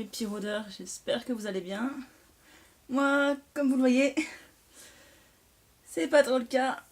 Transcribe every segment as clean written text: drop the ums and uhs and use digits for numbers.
petits rôdeurs, j'espère que vous allez bien. Moi, comme vous le voyez, c'est pas trop le cas.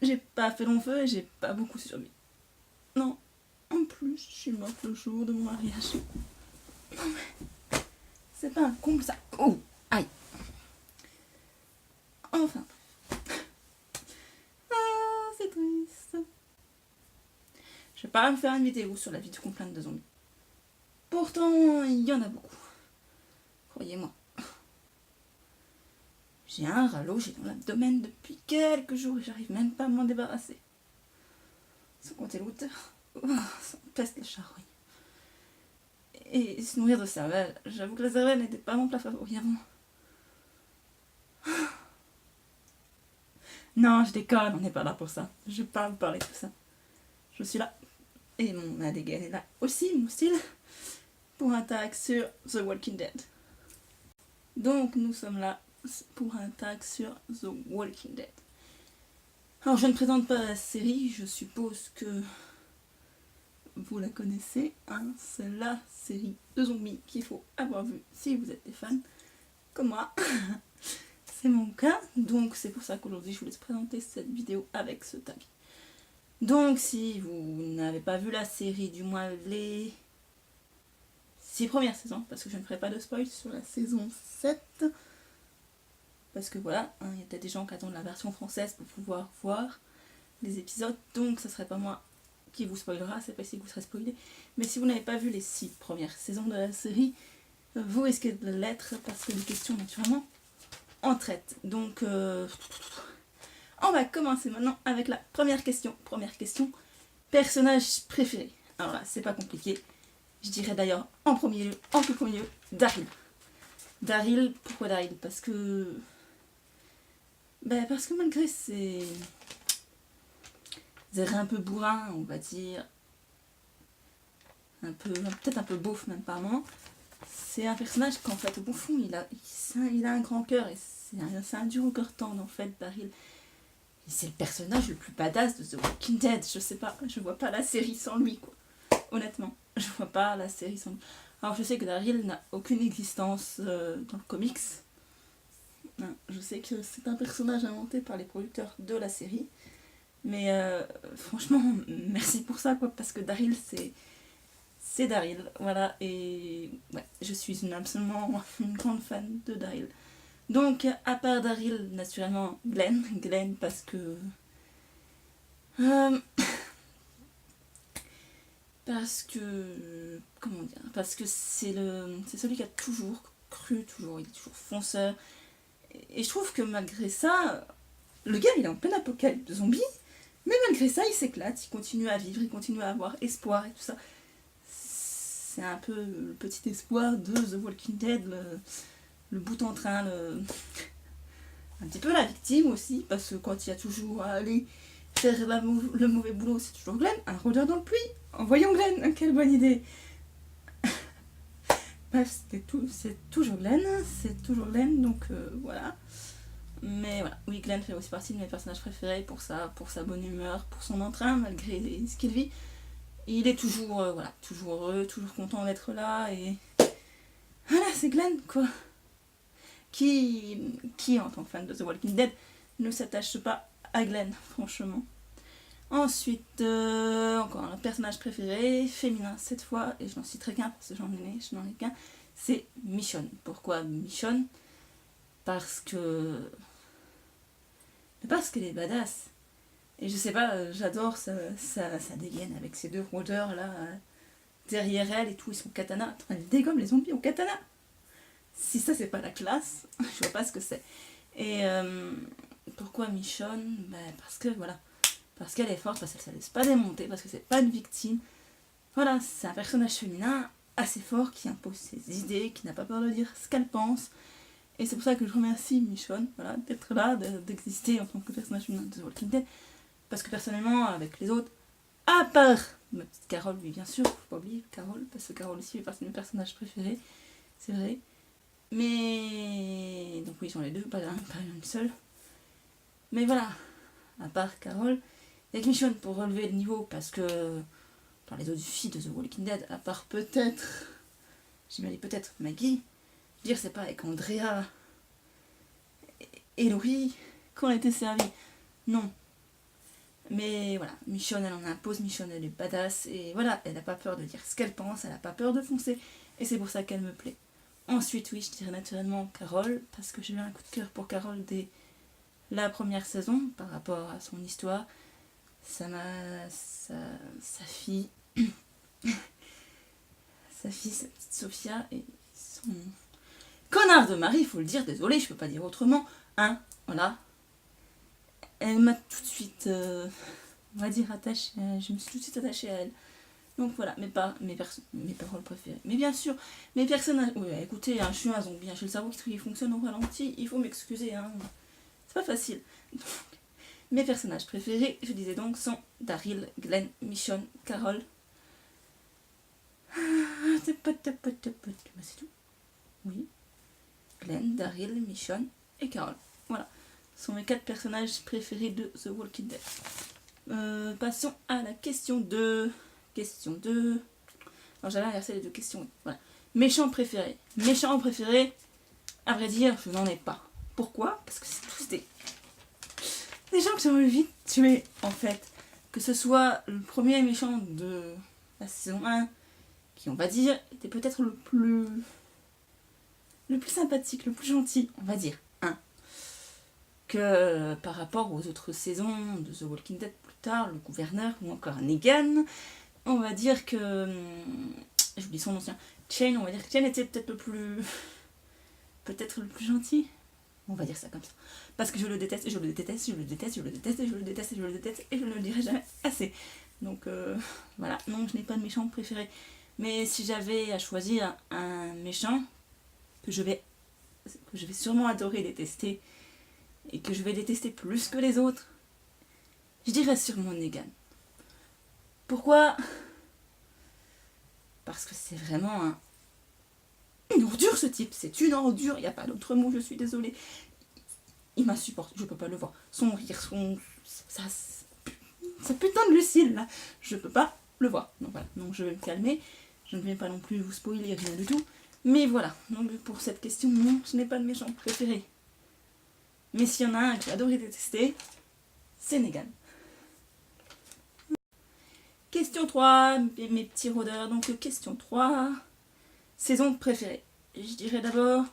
J'ai pas fait long feu et j'ai pas beaucoup survécu. Non, en plus, je suis morte le jour de mon mariage. Non mais, c'est pas un comble ça. Oh, aïe. Enfin. Ah, c'est triste. Je vais pas me faire une vidéo sur la vie de complainte de zombies. Pourtant, il y en a beaucoup. Croyez-moi. J'ai un rallongé dans l'abdomen depuis quelques jours et j'arrive même pas à m'en débarrasser. Sans compter l'auteur. Oh, ça me peste la charogne. Et se nourrir de cervelle. J'avoue que la cervelle n'était pas mon plat favori avant. Non, je déconne, on n'est pas là pour ça. Je vais pas vous parler de tout ça. Je suis là. Et mon Adégal est là aussi, mon style. Pour un tag sur The Walking Dead. Donc nous sommes là pour un tag sur The Walking Dead. Alors je ne présente pas la série, je suppose que vous la connaissez. Hein, c'est la série de zombies qu'il faut avoir vu si vous êtes des fans comme moi. C'est mon cas, donc c'est pour ça qu'aujourd'hui je voulais te présenter cette vidéo avec ce tag. Donc si vous n'avez pas vu la série, du moins les 6 premières saisons, parce que je ne ferai pas de spoil sur la saison 7, parce que voilà, hein, il y a peut-être des gens qui attendent la version française pour pouvoir voir les épisodes, donc ce serait pas moi qui vous spoilera, c'est pas ici que vous serez spoilé. Mais si vous n'avez pas vu les 6 premières saisons de la série, vous risquez de l'être, parce que les questions naturellement en traitent. Donc on va commencer maintenant avec la première question. Première question, personnage préféré. Alors là, c'est pas compliqué. Je dirais d'ailleurs en tout premier lieu, Daryl. Daryl, pourquoi Daryl? Parce que malgré ses airs un peu bourrin, on va dire, peut-être un peu beauf même par moment, c'est un personnage qu'en fait au fond il a un grand cœur et c'est un dur au cœur tendre en fait, Daryl. Et c'est le personnage le plus badass de The Walking Dead. Je sais pas, je vois pas la série sans lui quoi. Honnêtement, je vois pas la série sans lui. Alors je sais que Daryl n'a aucune existence dans le comics. Je sais que c'est un personnage inventé par les producteurs de la série. Mais franchement, merci pour ça quoi, parce que Daryl c'est Daryl, voilà, et ouais, je suis absolument une grande fan de Daryl. Donc, à part Daryl, naturellement, Glenn parce que... comment dire, parce que c'est celui qui a toujours cru, il est toujours fonceur. Et je trouve que malgré ça, le gars il est en pleine apocalypse de zombies, mais malgré ça il s'éclate, il continue à vivre, il continue à avoir espoir et tout ça. C'est un peu le petit espoir de The Walking Dead, le bout en train, un petit peu la victime aussi, parce que quand il y a toujours à aller faire le mauvais boulot, c'est toujours Glenn, un rôdeur dans le puits. Envoyons Glenn, quelle bonne idée. Bref, c'est toujours Glenn, donc voilà. Mais voilà, oui, Glenn fait aussi partie de mes personnages préférés pour sa bonne humeur, pour son entrain, malgré ce qu'il vit. Il est toujours, toujours heureux, toujours content d'être là, et voilà, c'est Glenn, quoi. Qui, en tant que fan de The Walking Dead, ne s'attache pas à Glenn, franchement. Ensuite, encore un personnage préféré, féminin cette fois, et je n'en citerai qu'un parce que je n'en ai qu'un, c'est Michonne. Pourquoi Michonne? Parce qu'elle est badass. Et je sais pas, j'adore sa dégaine avec ses 2 rôdeurs là, derrière elle et tout, ils sont katana. Elle dégomme les zombies au katana. Si ça c'est pas la classe, je vois pas ce que c'est. Et pourquoi Michonne? Parce que voilà. Parce qu'elle est forte, parce qu'elle ne se laisse pas démonter, parce que c'est pas une victime. Voilà, c'est un personnage féminin assez fort qui impose ses idées, qui n'a pas peur de dire ce qu'elle pense. Et c'est pour ça que je remercie Michonne, voilà, d'être là, d'exister en tant que personnage féminin de The Walking Dead. Parce que personnellement, avec les autres, à part ma petite Carole, oui bien sûr, faut pas oublier Carole, parce que Carole aussi fait partie de mes personnages préférés, c'est vrai. Mais donc oui, ils sont les deux, pas une seule. Mais voilà, à part Carole, avec Michonne pour relever le niveau, parce que par les autres filles de The Walking Dead, à part peut-être J'ai dit peut-être Maggie. Dire c'est pas avec Andrea et Laurie qu'on a été servi. Non. Mais voilà, Michonne elle en impose, Michonne elle est badass et voilà, elle n'a pas peur de dire ce qu'elle pense, elle n'a pas peur de foncer et c'est pour ça qu'elle me plaît. Ensuite oui, je dirais naturellement Carole parce que j'ai eu un coup de cœur pour Carole dès la première saison par rapport à son histoire. Sa fille, sa petite Sophia et son connard de mari, il faut le dire, désolé, je peux pas dire autrement, hein, voilà. Elle m'a tout de suite, on va dire, attachée, je me suis tout de suite attachée à elle. Donc voilà, mes paroles préférées. Mais bien sûr, mes personnages... Oui, écoutez, hein, je suis un zombie, hein, j'ai le cerveau qui fonctionne au ralenti, il faut m'excuser, hein. C'est pas facile. Donc, mes personnages préférés, je disais donc, sont Daryl, Glenn, Michonne, Carole. C'est tout. Oui. Glenn, Daryl, Michonne et Carole. Voilà. Ce sont mes 4 personnages préférés de The Walking Dead. Passons à la question 2. Question 2. Alors j'avais inversé les 2 questions. Voilà. Méchant préféré. Méchant préféré, à vrai dire, je n'en ai pas. Pourquoi? Parce que c'est tous des gens que j'ai envie de tuer, en fait. Que ce soit le premier méchant de la saison 1, qui, on va dire, était peut-être le plus sympathique, le plus gentil, on va dire, hein, que par rapport aux autres saisons de The Walking Dead plus tard, le gouverneur ou encore Negan, on va dire que... j'oublie son ancien. Shane, on va dire que Shane était peut-être le plus gentil. On va dire ça comme ça. Parce que je le déteste, je le déteste, je le déteste, je le déteste, je le déteste, je le déteste, et je ne le dirai jamais assez. Donc voilà, non, je n'ai pas de méchant préféré. Mais si j'avais à choisir un méchant que je vais sûrement adorer détester, et que je vais détester plus que les autres, je dirais sûrement Negan. Pourquoi? Parce que c'est vraiment une ordure ce type, c'est une ordure, il n'y a pas d'autre mot, je suis désolée. Il m'insupporte, je peux pas le voir. Son rire, sa putain de Lucille là, je peux pas le voir. Donc voilà, donc je vais me calmer, je ne vais pas non plus vous spoiler rien du tout. Mais voilà, donc pour cette question, non, je n'ai pas de méchant préféré. Mais s'il y en a un que j'adorais détester, c'est Negan. Question 3, mes petits rôdeurs, donc question 3, saison préférée. Je dirais d'abord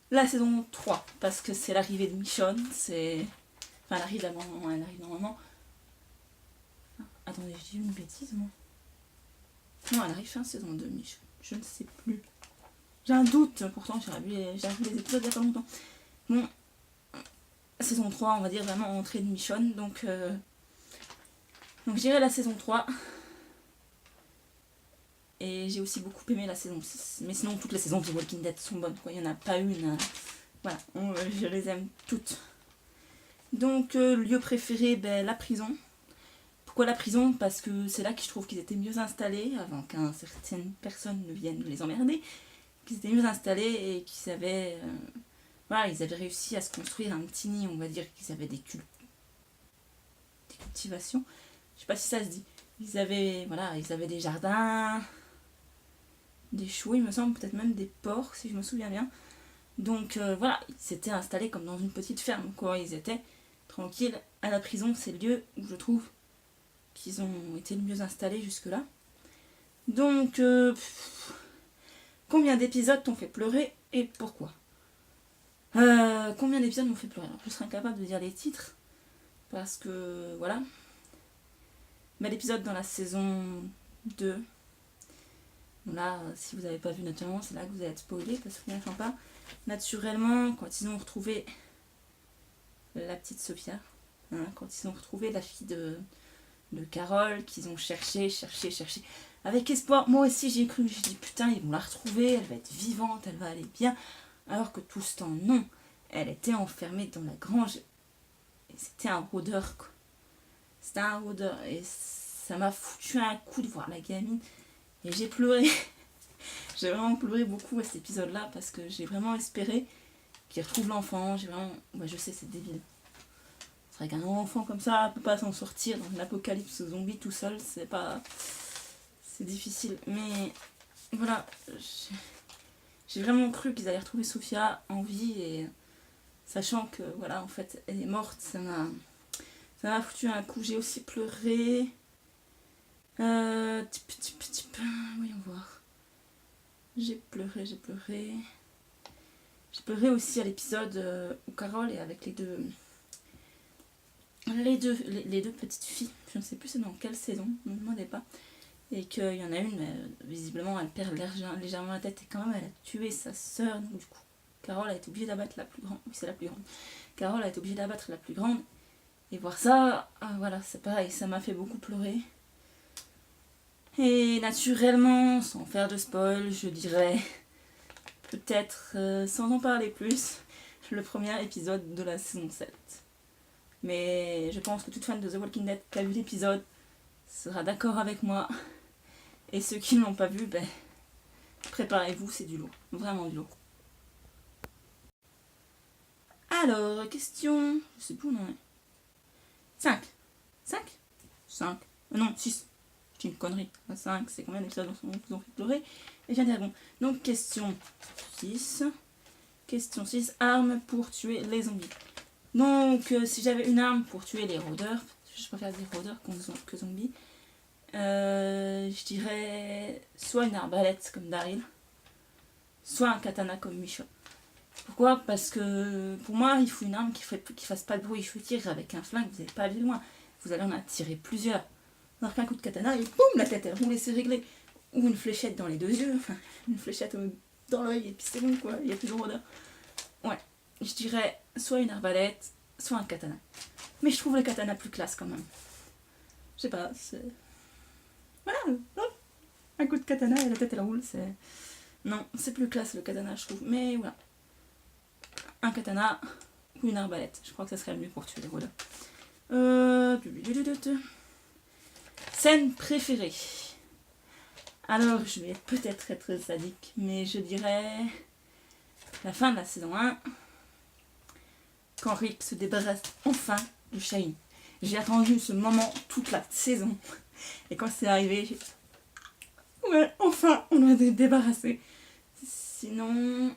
la saison 3, parce que c'est l'arrivée de Michonne, c'est... Enfin, elle arrive normalement... Attendez, je dis une bêtise, moi. Non, elle arrive fin saison 2, Michonne, je ne sais plus. J'ai un doute, pourtant j'ai revu les épisodes il y a pas longtemps. Bon, saison 3, on va dire vraiment entrée de Michonne, donc je dirais la saison 3. Et j'ai aussi beaucoup aimé la saison 6. Mais sinon, toutes les saisons de The Walking Dead sont bonnes, quoi. Il n'y en a pas une. Voilà, je les aime toutes. Donc, lieu préféré, la prison. Pourquoi la prison? Parce que c'est là que je trouve qu'ils étaient mieux installés, avant qu'un certaines personnes ne viennent les emmerder. Qu'ils étaient mieux installés et qu'ils avaient... voilà, ils avaient réussi à se construire un petit nid, on va dire qu'ils avaient des cultivations. Je sais pas si ça se dit. Ils avaient des jardins, des choux, il me semble, peut-être même des porcs, si je me souviens bien. Donc voilà, ils s'étaient installés comme dans une petite ferme, quoi. Ils étaient tranquilles. À la prison, c'est le lieu où je trouve qu'ils ont été le mieux installés jusque-là. Donc, combien d'épisodes t'ont fait pleurer et pourquoi? Combien d'épisodes m'ont fait pleurer? Alors, je serais incapable de dire les titres, parce que, voilà. Mais l'épisode dans la saison 2, là, si vous n'avez pas vu naturellement, c'est là que vous allez être spoilé, parce que enfin pas. Naturellement, quand ils ont retrouvé la petite Sophia, hein, quand ils ont retrouvé la fille de Carole, qu'ils ont cherché, avec espoir. Moi aussi j'ai cru, j'ai dit putain, ils vont la retrouver, elle va être vivante, elle va aller bien. Alors que tout ce temps, non. Elle était enfermée dans la grange. Et c'était un rôdeur, quoi. C'était un rôdeur. Et ça m'a foutu un coup de voir la gamine. Et j'ai pleuré. J'ai vraiment pleuré beaucoup à cet épisode-là parce que j'ai vraiment espéré qu'il retrouve l'enfant. J'ai vraiment... Ouais, je sais, c'est débile. C'est vrai qu'un enfant comme ça ne peut pas s'en sortir dans l'apocalypse zombie tout seul. C'est pas... C'est difficile. Mais voilà. J'ai vraiment cru qu'ils allaient retrouver Sophia en vie, et sachant que voilà, en fait, elle est morte, ça m'a foutu un coup. J'ai aussi pleuré. Voyons voir. J'ai pleuré. J'ai pleuré aussi à l'épisode où Carole est avec les deux petites filles. Je ne sais plus c'est dans quelle saison, ne me demandez pas. Et qu'il y en a une, mais visiblement elle perd légèrement la tête, et quand même elle a tué sa sœur. Donc du coup, Carole a été obligée d'abattre la plus grande. Oui, c'est la plus grande. Carole a été obligée d'abattre la plus grande. Et voir ça, voilà, c'est pareil, ça m'a fait beaucoup pleurer. Et naturellement, sans faire de spoil, je dirais, peut-être sans en parler plus, le premier épisode de la saison 7. Mais je pense que toute fan de The Walking Dead qui a vu l'épisode sera d'accord avec moi. Et ceux qui ne l'ont pas vu, ben, préparez-vous, c'est du lourd. Vraiment du lourd. Alors, question... Je sais plus où on en est. 5. 5 Non, 6. Je dis une connerie. 5, c'est combien d'épisodes vous ont fait pleurer? Et j'ai dit bon. Donc, question 6. Question 6. Arme pour tuer les zombies. Donc, si j'avais une arme pour tuer les rôdeurs, je préfère dire rôdeurs que zombies, je dirais soit une arbalète comme Daryl, soit un katana comme Michonne. Pourquoi? Parce que pour moi, il faut une arme qui fasse pas de bruit. Je veux dire, avec un flingue, vous n'allez pas aller loin. Vous allez en attirer plusieurs. Alors qu'un coup de katana, et boum, la tête, elle roule et c'est réglé. Ou une fléchette dans les deux yeux, enfin, une fléchette dans l'œil, et puis c'est bon, quoi. Il n'y a plus de rôdeur. Ouais, je dirais soit une arbalète, soit un katana. Mais je trouve le katana plus classe quand même. Je sais pas, c'est... Voilà, hop, un coup de katana et la tête elle roule, c'est... Non, c'est plus classe le katana, je trouve. Mais voilà. Un katana ou une arbalète. Je crois que ça serait le mieux pour tuer les rôdeurs. Scène préférée. Alors, je vais peut-être être sadique, mais je dirais la fin de la saison 1, quand Rick se débarrasse enfin du Shane. J'ai attendu ce moment toute la saison. Et quand c'est arrivé, j'ai... Ouais, enfin, on en est débarrassé. Sinon...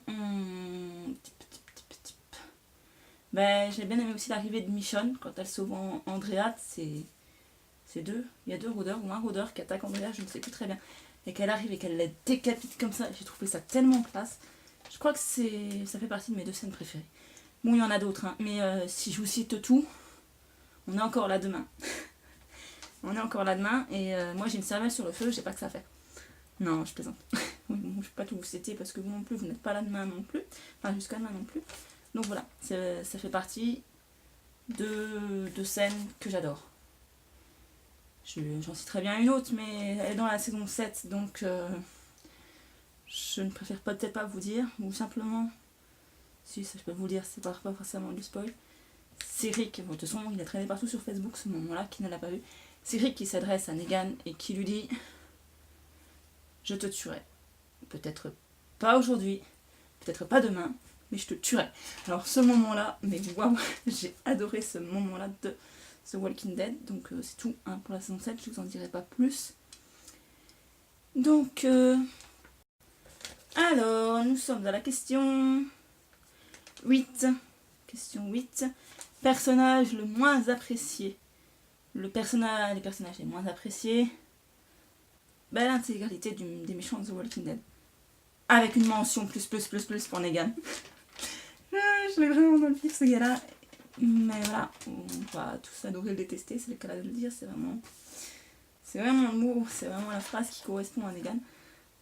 Ben, j'ai bien aimé aussi l'arrivée de Michonne quand elle sauve Andrea. C'est deux. Il y a deux rôdeurs ou un rôdeur qui attaque Andrea, je ne sais plus très bien. Et qu'elle arrive et qu'elle la décapite comme ça. J'ai trouvé ça tellement classe. Je crois que ça fait partie de mes 2 scènes préférées. Bon, il y en a d'autres, hein, mais si je vous cite tout, on est encore là demain. On est encore là demain, et moi j'ai une cervelle sur le feu, je sais pas que ça fait. Non, je plaisante. Oui, bon, je ne vais pas tout vous citer parce que vous non plus, vous n'êtes pas là demain non plus. Enfin, jusqu'à demain non plus. Donc voilà, ça fait partie de scènes que j'adore. J'en citerai bien une autre, mais elle est dans la saison 7, donc je ne préfère peut-être pas vous dire, ou simplement, si ça je peux vous dire, c'est pas forcément du spoil. C'est Rick, de toute façon il a traîné partout sur Facebook ce moment-là, qui ne l'a pas vu. C'est Rick qui s'adresse à Negan et qui lui dit « Je te tuerai. Peut-être pas aujourd'hui, peut-être pas demain, mais je te tuerai. » Alors ce moment-là, mais waouh, j'ai adoré ce moment-là de The Walking Dead. Donc c'est tout hein, pour la saison 7, je vous en dirai pas plus. Donc, alors, nous sommes à la question 8. Question 8. Personnage le moins apprécié. Les personnages les moins appréciés. Ben, l'intégralité des méchants de The Walking Dead. Avec une mention plus pour Negan. Je l'ai vraiment dans le pire ce gars-là. Mais voilà, on va tous adorer le détester, c'est le cas de le dire, c'est vraiment le mot, c'est vraiment la phrase qui correspond à Negan.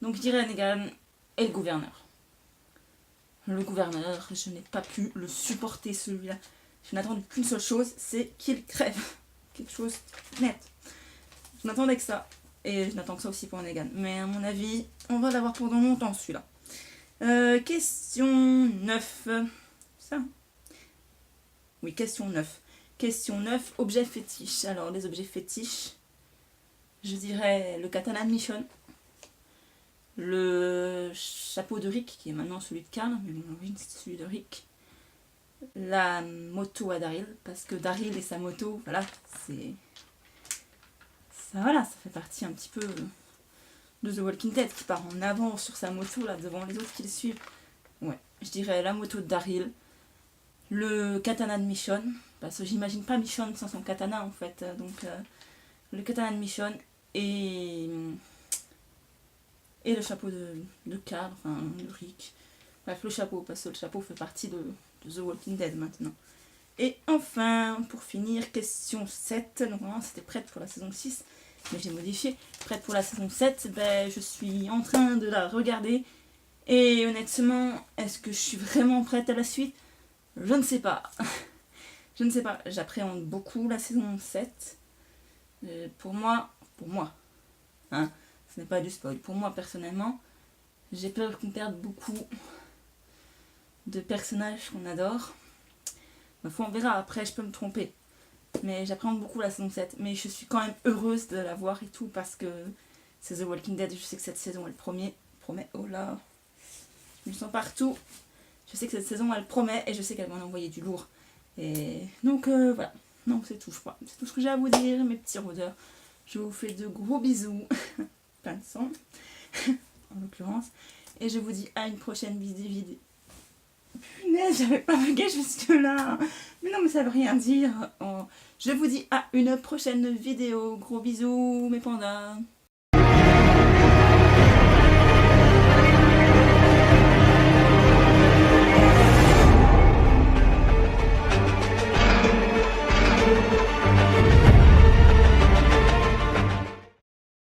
Donc je dirais Negan et le gouverneur. Le gouverneur, je n'ai pas pu le supporter celui-là. Je n'attendais qu'une seule chose, c'est qu'il crève. Quelque chose net. Je n'attendais que ça. Et je n'attends que ça aussi pour Negan. Mais à mon avis, on va l'avoir pendant longtemps celui-là. Question 9. Ça. Oui, question 9. Question 9, objet fétiche. Alors, les objets fétiches, je dirais le katana de Michonne, le chapeau de Rick, qui est maintenant celui de Carl, mais bon, oui, c'est celui de Rick. La moto à Daryl, parce que Daryl et sa moto, voilà, c'est... Ça, voilà, ça fait partie un petit peu de The Walking Dead qui part en avant sur sa moto là devant les autres qui le suivent. Ouais, je dirais la moto de Daryl, le katana de Michonne, parce que j'imagine pas Michonne sans son katana en fait, donc le katana de Michonne et le chapeau de Carl, enfin de Rick. Bref, le chapeau, parce que le chapeau fait partie de The Walking Dead maintenant. Et enfin, pour finir, question 7. Normalement, c'était prête pour la saison 6, mais j'ai modifié. Prête pour la saison 7, ben, je suis en train de la regarder. Et honnêtement, est-ce que je suis vraiment prête à la suite? Je ne sais pas. Je ne sais pas. J'appréhende beaucoup la saison 7. Pour moi, hein, ce n'est pas du spoil. Pour moi, personnellement, j'ai peur qu'on perde beaucoup de personnages qu'on adore. Ma foi, on verra, après je peux me tromper. Mais j'appréhende beaucoup la saison 7. Mais je suis quand même heureuse de la voir et tout parce que c'est The Walking Dead. Je sais que cette saison elle promet. Oh là, je me sens partout. Je sais que cette saison elle promet et je sais qu'elle va en envoyer du lourd. Et donc voilà. Non, c'est tout, je crois. C'est tout ce que j'ai à vous dire, mes petits rôdeurs. Je vous fais de gros bisous. Plein de sang, en l'occurrence. Et je vous dis à une prochaine vidéo. Punaise, j'avais pas bugué jusque là. Mais non, mais ça veut rien dire. Oh. Je vous dis à une prochaine vidéo. Gros bisous, mes pandas.